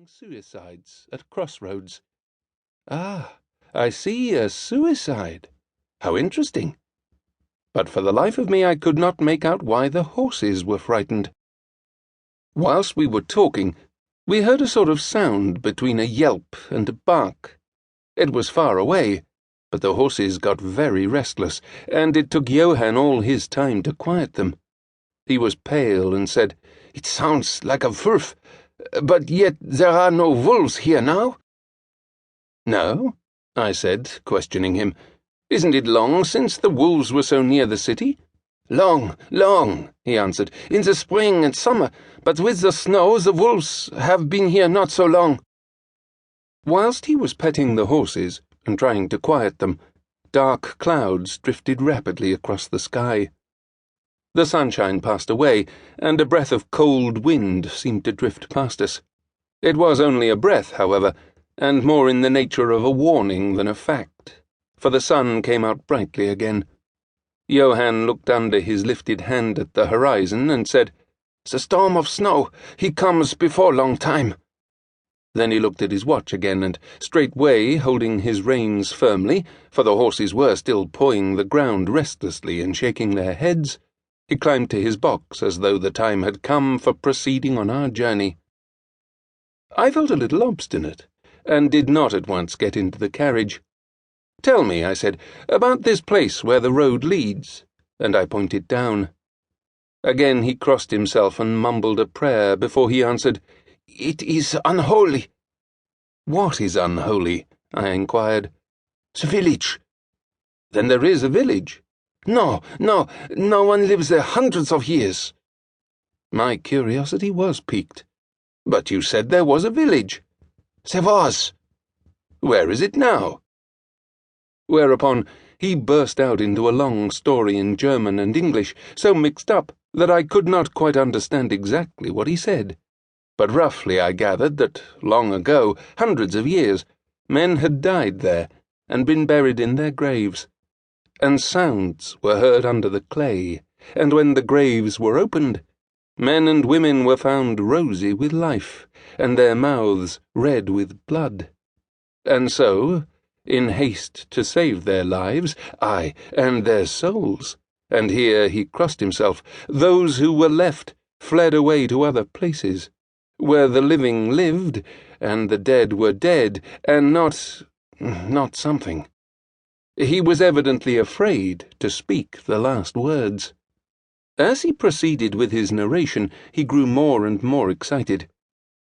reporting suicides at crossroads. Ah, I see, a suicide. How interesting. But for the life of me I could not make out why the horses were frightened. Whilst we were talking, we heard a sort of sound between a yelp and a bark. It was far away, but the horses got very restless, and it took Johann all his time to quiet them. He was pale and said, "It sounds like a wolf, but yet there are no wolves here now." "No?" I said, questioning him. "Isn't it long since the wolves were so near the city?" "Long, long," he answered, "in the spring and summer, but with the snow the wolves have been here not so long." Whilst he was petting the horses and trying to quiet them, dark clouds drifted rapidly across the sky. The sunshine passed away, and a breath of cold wind seemed to drift past us. It was only a breath, however, and more in the nature of a warning than a fact, for the sun came out brightly again. Johann looked under his lifted hand at the horizon and said, "The storm of snow, he comes before long time." Then he looked at his watch again, and straightway, holding his reins firmly, for the horses were still pawing the ground restlessly and shaking their heads, he climbed to his box as though the time had come for proceeding on our journey. I felt a little obstinate, and did not at once get into the carriage. "Tell me," I said, "about this place where the road leads," and I pointed down. Again he crossed himself and mumbled a prayer before he answered, "It is unholy." "What is unholy?" I inquired. "The village." "Then there is a village?" No one lives there hundreds of years." My curiosity was piqued. "But you said there was a village." "There was." "Where is it now?" Whereupon he burst out into a long story in German and English, so mixed up that I could not quite understand exactly what he said. But roughly I gathered that, long ago, hundreds of years, men had died there and been buried in their graves, and sounds were heard under the clay, and when the graves were opened, men and women were found rosy with life, and their mouths red with blood. And so, in haste to save their lives, aye, and their souls, and here he crossed himself, those who were left fled away to other places, where the living lived, and the dead were dead, and not something. He was evidently afraid to speak the last words. As he proceeded with his narration, he grew more and more excited.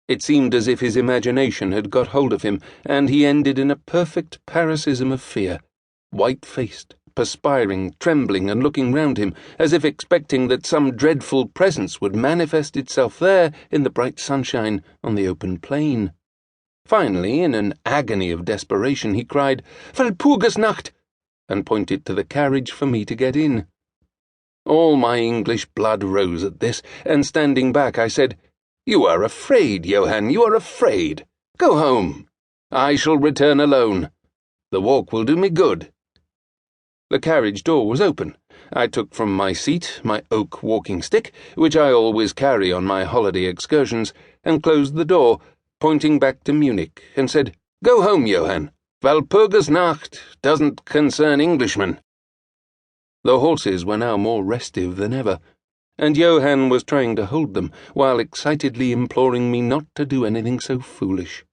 It seemed as if his imagination had got hold of him, and he ended in a perfect paroxysm of fear, white-faced, perspiring, trembling, and looking round him, as if expecting that some dreadful presence would manifest itself there in the bright sunshine on the open plain. Finally, in an agony of desperation, he cried, "Walpurgisnacht!" and pointed to the carriage for me to get in. All my English blood rose at this, and standing back I said, "You are afraid, Johann, you are afraid. Go home. I shall return alone. The walk will do me good." The carriage door was open. I took from my seat my oak walking stick, which I always carry on my holiday excursions, and closed the door, pointing back to Munich, and said, "Go home, Johann. Walpurgisnacht doesn't concern Englishmen." The horses were now more restive than ever, and Johann was trying to hold them, while excitedly imploring me not to do anything so foolish.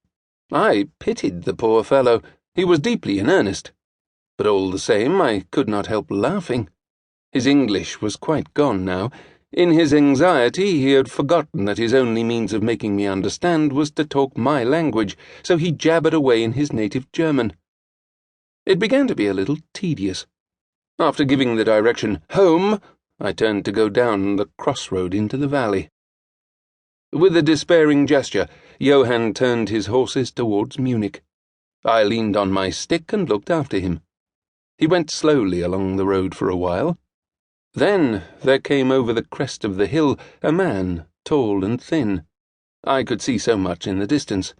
I pitied the poor fellow. He was deeply in earnest. But all the same, I could not help laughing. His English was quite gone now. In his anxiety, he had forgotten that his only means of making me understand was to talk my language, so he jabbered away in his native German. It began to be a little tedious. After giving the direction, "Home," I turned to go down the crossroad into the valley. With a despairing gesture, Johann turned his horses towards Munich. I leaned on my stick and looked after him. He went slowly along the road for a while. Then there came over the crest of the hill a man, tall and thin. I could see so much in the distance.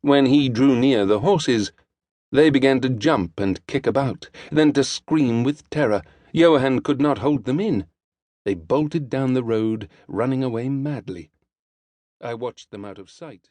When he drew near the horses, they began to jump and kick about, then to scream with terror. Johann could not hold them in. They bolted down the road, running away madly. I watched them out of sight.